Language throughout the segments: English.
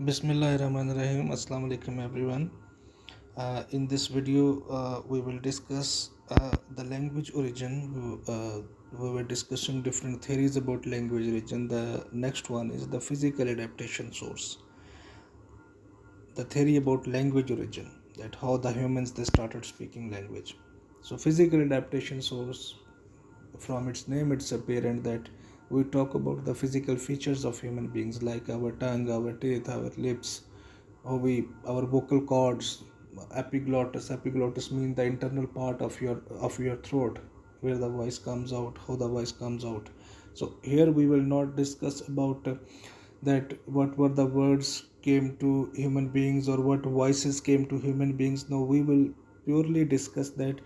Bismillahirrahmanirrahim. Assalamu alaikum everyone. In this video, we will discuss the language origin. We were discussing different theories about language origin. The next one is the physical adaptation source. The theory about language origin, that how the humans they started speaking language. So physical adaptation source, from its name it's apparent that we talk about the physical features of human beings like our tongue, our teeth, our lips, our vocal cords, epiglottis means the internal part of your throat, where the voice comes out, how the voice comes out. So here we will not discuss about that what were the words came to human beings or what voices came to human beings. No, we will purely discuss that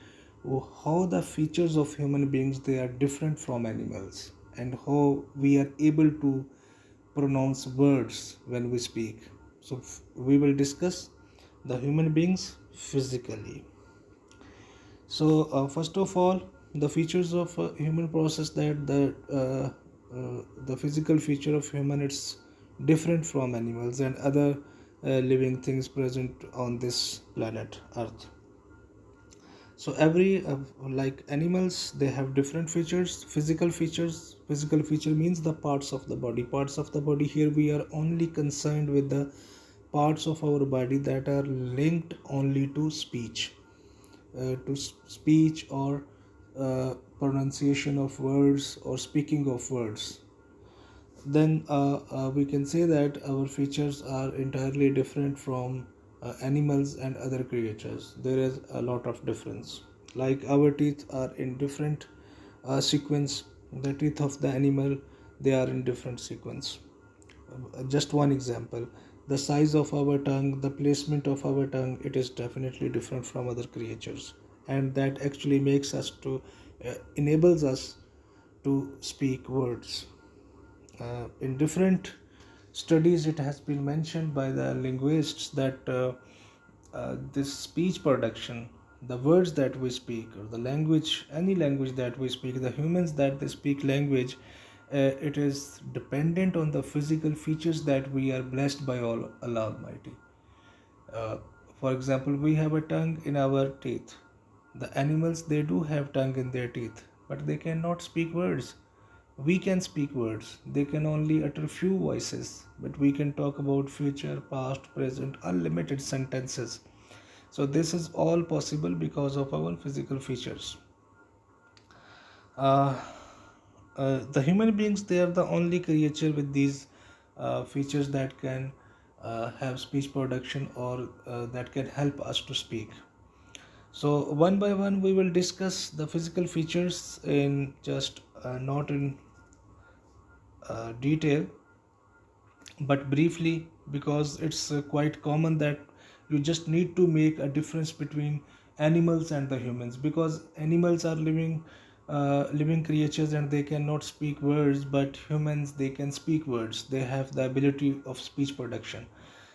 how the features of human beings they are different from animals and how we are able to pronounce words when we speak. So we will discuss the human beings physically. So first of all, the features of human process, that the physical feature of human it's different from animals and other living things present on this planet Earth. So every like animals, they have different features, physical features. Physical feature means the parts of the body. Parts of the body. Here we are only concerned with the parts of our body that are linked only to speech, speech or pronunciation of words or speaking of words. Then we can say that our features are entirely different from animals and other creatures. There is a lot of difference. Like our teeth are in different sequence. The teeth of the animal, they are in different sequence. Just one example, the size of our tongue, the placement of our tongue, it is definitely different from other creatures, and that actually makes us to enables us to speak words. In different studies, it has been mentioned by the linguists that this speech production, the words that we speak, or the language, any language that we speak, the humans that they speak language, it is dependent on the physical features that we are blessed by Allah Almighty. Uh, for example, we have a tongue in our teeth. The animals they do have tongue in their teeth, but they cannot speak words. We can speak words. They can only utter few voices, but we can talk about future, past, present, unlimited sentences. So this is all possible because of our physical features. Uh, the human beings, they are the only creature with these features that can have speech production or that can help us to speak. So one by one we will discuss the physical features in just not in detail but briefly, because it's quite common that you just need to make a difference between animals and the humans, because animals are living creatures and they cannot speak words, but humans they can speak words, they have the ability of speech production.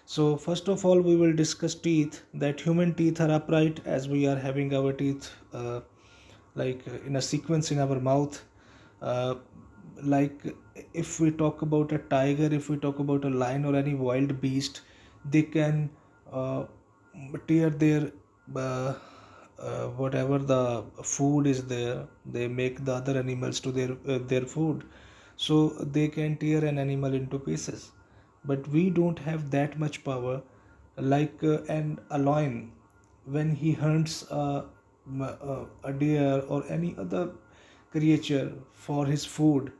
So first of all we will discuss teeth, that human teeth are upright as we are having our teeth in a sequence in our mouth. uh, like if we talk about a tiger, if we talk about a lion or any wild beast, they can uh, tear their whatever the food is there, they make the other animals to their food, so they can tear an animal into pieces. But we don't have that much power. Like an a lion, when he hunts a deer or any other creature for his food,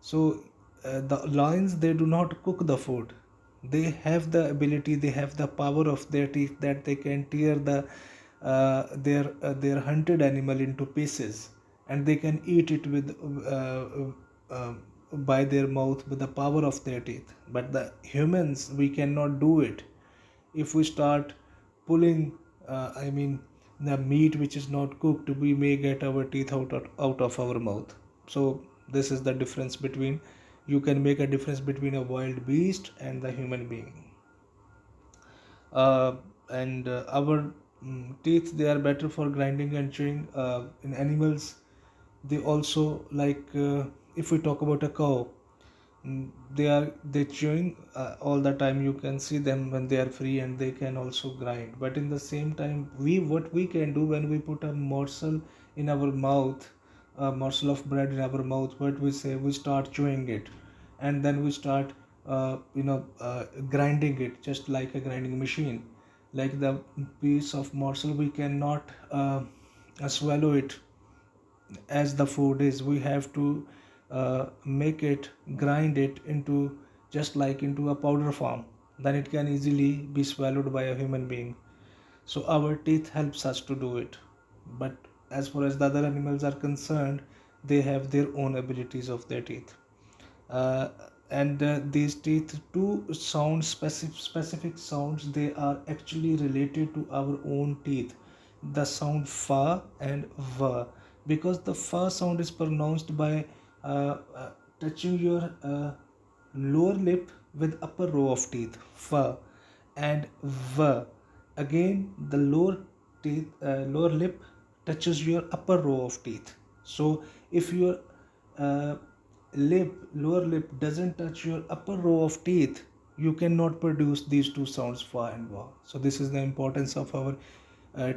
so the lions they do not cook the food. They have the ability, they have the power of their teeth that they can tear their hunted animal into pieces, and they can eat it with by their mouth with the power of their teeth. But the humans, we cannot do it. If we start pulling the meat which is not cooked, we may get our teeth out of our mouth. So this is the difference between, you can make a difference between a wild beast and the human being. And our teeth, they are better for grinding and chewing. In animals, they also, like if we talk about a cow, they chewing all the time. You can see them when they are free, and they can also grind. But in the same time, we what we can do when we put a morsel in our mouth, a morsel of bread in our mouth, what we say, we start chewing it, and then we start grinding it, just like a grinding machine. Like the piece of morsel, we cannot swallow it as the food is. We have to make it, grind it into, just like into a powder form, then it can easily be swallowed by a human being. So our teeth helps us to do it. But as far as the other animals are concerned, they have their own abilities of their teeth. uh, and these teeth, two sounds, specific sounds, they are actually related to our own teeth, the sound fa and va, because the fa sound is pronounced by touching your lower lip with upper row of teeth, fa, and va, again the lower lip touches your upper row of teeth. So if your uh, lower lip doesn't touch your upper row of teeth, you cannot produce these two sounds, fa and va. So this is the importance of our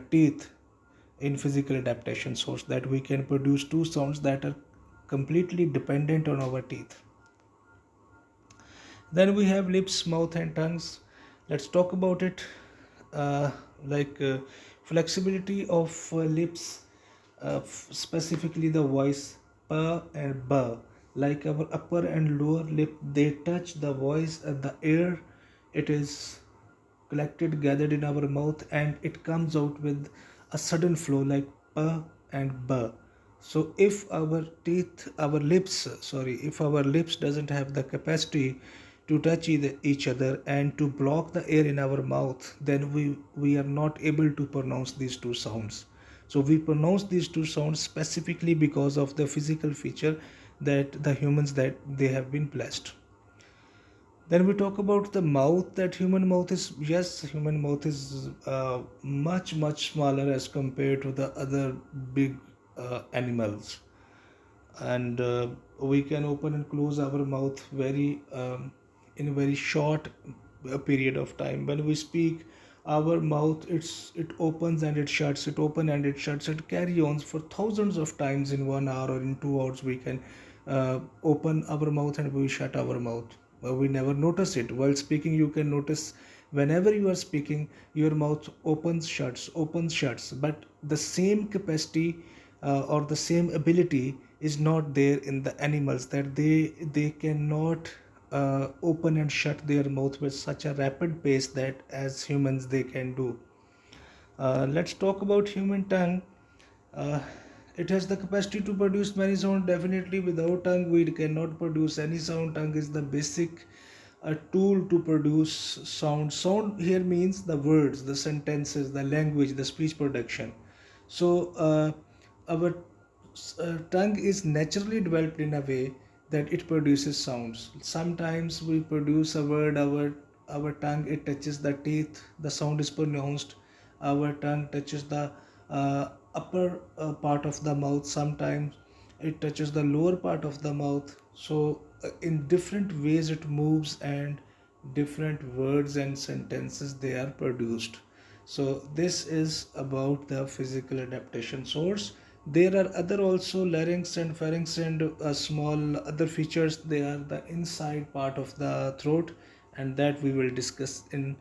teeth in physical adaptation, so that we can produce two sounds that are completely dependent on our teeth. Then we have lips, mouth, and tongues. Let's talk about it. Uh, like flexibility of lips, specifically the voice pa and ba. Like our upper and lower lip, they touch the voice at the air. It is collected, gathered in our mouth, and it comes out with a sudden flow, like pa and ba. So if our teeth, our lips, sorry, if our lips doesn't have the capacity to touch each other and to block the air in our mouth, then we are not able to pronounce these two sounds. So we pronounce these two sounds specifically because of the physical feature that the humans, that they have been blessed. Then we talk about the mouth, that human mouth is, yes, human mouth is much smaller as compared to the other big animals. And we can open and close our mouth very in a very short period of time. When we speak, our mouth, it opens and it shuts, it open and it shuts, it carry on for thousands of times in 1 hour or in 2 hours. We can open our mouth and we shut our mouth. We never notice it. While speaking, you can notice whenever you are speaking, your mouth opens shuts, but the same capacity or the same ability is not there in the animals, that they cannot open and shut their mouth with such a rapid pace that as humans they can do. Let's talk about human tongue. uh, it has the capacity to produce many sounds. Definitely, without tongue, we cannot produce any sound. Tongue is the basic tool to produce sound. Sound here means the words, the sentences, the language, the speech production. So, our tongue is naturally developed in a way that it produces sounds. Sometimes we produce a word, our tongue, it touches the teeth, the sound is pronounced. Our tongue touches the upper part of the mouth. Sometimes it touches the lower part of the mouth. So in different ways it moves, and different words and sentences they are produced. So this is about the physical adaptation source. There are other also, larynx and pharynx and small other features. They are the inside part of the throat, and that we will discuss in